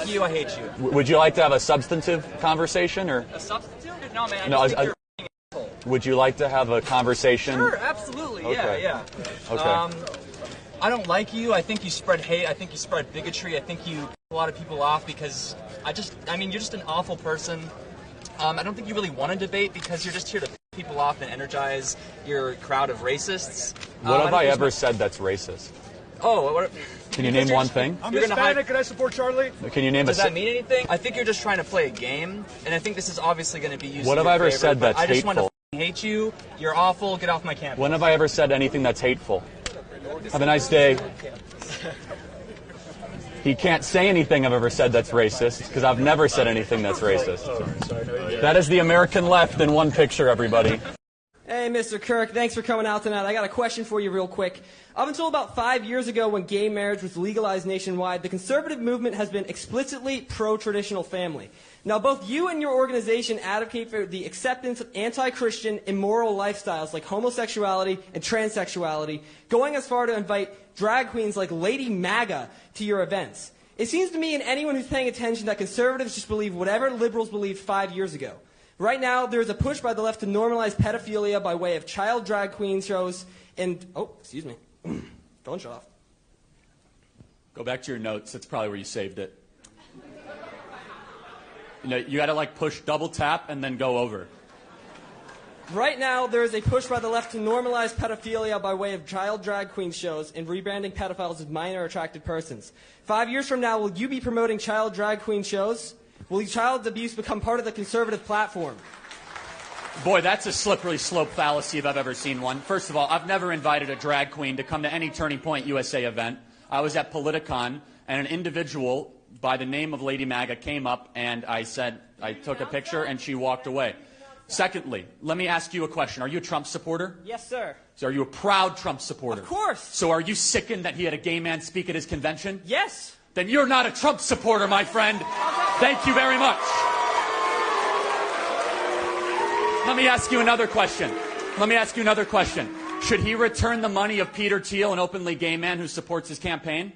you, I hate you. Would you like to have a substantive conversation, or? A substitute? No, man, No, I just think you're an asshole. Would you like to have a conversation? Sure, absolutely, Okay. yeah. Okay. I don't like you. I think you spread hate. I think you spread bigotry. I think you piss a lot of people off because you're just an awful person. I don't think you really want to debate because you're just here to piss people off and energize your crowd of racists. What have I ever said that's racist? Oh, what? Can you name one thing? I'm Hispanic. Can I support Charlie? Can you name Does that mean anything? I think you're just trying to play a game, and I think this is obviously going to be used. What in have your I ever favor, said that's I just hateful? want to hate you. You're awful. Get off my campus. When have I ever said anything that's hateful? Have a nice day. He can't say anything I've ever said that's racist, because I've never said anything that's racist. That is the American left in one picture, everybody. Hey, Mr. Kirk, thanks for coming out tonight. I got a question for you real quick. Up until about 5 years ago when gay marriage was legalized nationwide, the conservative movement has been explicitly pro-traditional family. Now, both you and your organization advocate for the acceptance of anti-Christian, immoral lifestyles like homosexuality and transsexuality, going as far to invite drag queens like Lady MAGA to your events. It seems to me and anyone who's paying attention that conservatives just believe whatever liberals believed 5 years ago. Right now, there's a push by the left to normalize pedophilia by way of child drag queen shows and... Oh, excuse me. Phone shut off. Go back to your notes. That's probably where you saved it. You got to push double tap and then go over. Right now, there is a push by the left to normalize pedophilia by way of child drag queen shows and rebranding pedophiles as minor attracted persons. 5 years from now, will you be promoting child drag queen shows? Will child abuse become part of the conservative platform? Boy, that's a slippery slope fallacy if I've ever seen one. First of all, I've never invited a drag queen to come to any Turning Point USA event. I was at Politicon, and an individual by the name of Lady MAGA came up, and I took a picture, and she walked away. Secondly, let me ask you a question. Are you a Trump supporter? Yes, sir. So are you a proud Trump supporter? Of course. So are you sickened that he had a gay man speak at his convention? Yes. Then you're not a Trump supporter, my friend. Thank you very much. Let me ask you another question. Should he return the money of Peter Thiel, an openly gay man who supports his campaign?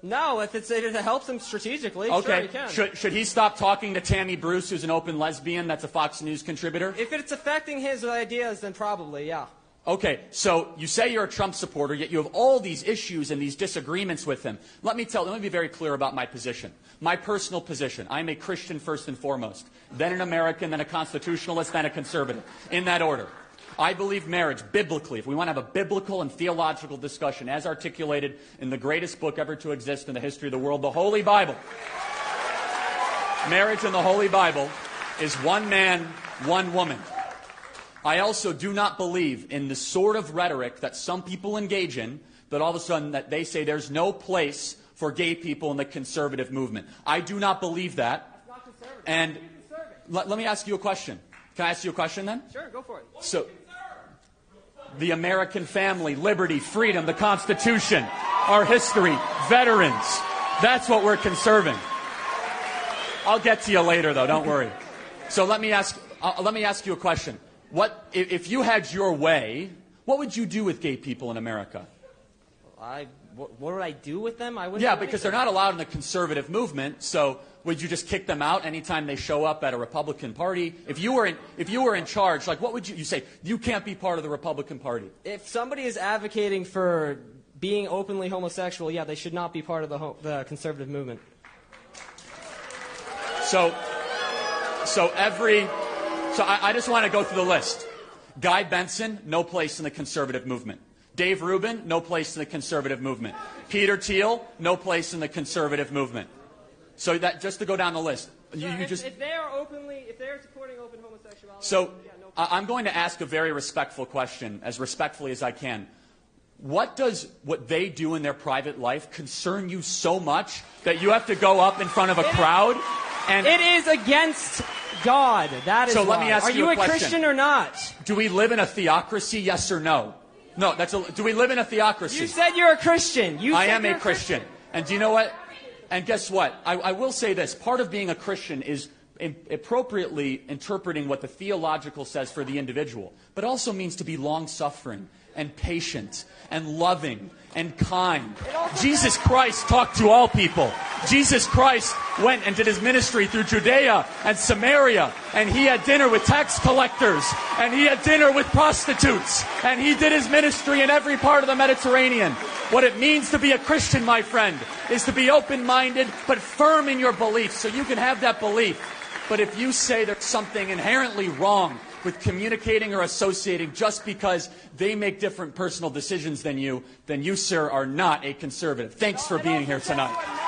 No, if it helps him strategically, okay. Sure he can. Should he stop talking to Tammy Bruce, who's an open lesbian that's a Fox News contributor? If it's affecting his ideas, then probably, yeah. Okay, so you say you're a Trump supporter, yet you have all these issues and these disagreements with him. Let me be very clear about my position. My personal position. I'm a Christian first and foremost, then an American, then a constitutionalist, then a conservative, in that order. I believe marriage, biblically, if we want to have a biblical and theological discussion, as articulated in the greatest book ever to exist in the history of the world, the Holy Bible. Marriage in the Holy Bible is one man, one woman. I also do not believe in the sort of rhetoric that some people engage in, that all of a sudden that they say there's no place for gay people in the conservative movement. I do not believe that. That's not conservative. And let me ask you a question. Can I ask you a question then? Sure, go for it. So, the American family, liberty, freedom, the Constitution, our history, veterans, that's what we're conserving. I'll get to you later, though, don't worry. So let me ask you a question. If you had your way, what would you do with gay people in America? What would I do with them? Because they're not allowed in the conservative movement, so would you just kick them out anytime they show up at a Republican Party? If you were in charge, what would you say? You can't be part of the Republican Party. If somebody is advocating for being openly homosexual, yeah, they should not be part of the conservative movement. So I just want to go through the list. Guy Benson, no place in the conservative movement. Dave Rubin, no place in the conservative movement. Peter Thiel, no place in the conservative movement. So that just to go down the list. If they are supporting open homosexuality. So yeah, no I'm going to ask a very respectful question, as respectfully as I can. What does what they do in their private life concern you so much that you have to go up in front of a crowd? And it is against God. That is so. why. Let me ask Are you a question. Christian or not? Do we live in a theocracy? Yes or no? No. Do we live in a theocracy? You said you're a Christian. I am a Christian. And do you know what? And guess what? I will say this. Part of being a Christian is appropriately interpreting what the theological says for the individual, but also means to be long-suffering and patient and loving and kind. Jesus Christ talked to all people. Jesus Christ went and did his ministry through Judea and Samaria, and he had dinner with tax collectors, and he had dinner with prostitutes, and he did his ministry in every part of the Mediterranean. What it means to be a Christian, my friend, is to be open-minded but firm in your beliefs, so you can have that belief. But if you say there's something inherently wrong with communicating or associating just because they make different personal decisions than you, sir, are not a conservative. Thanks for being here tonight.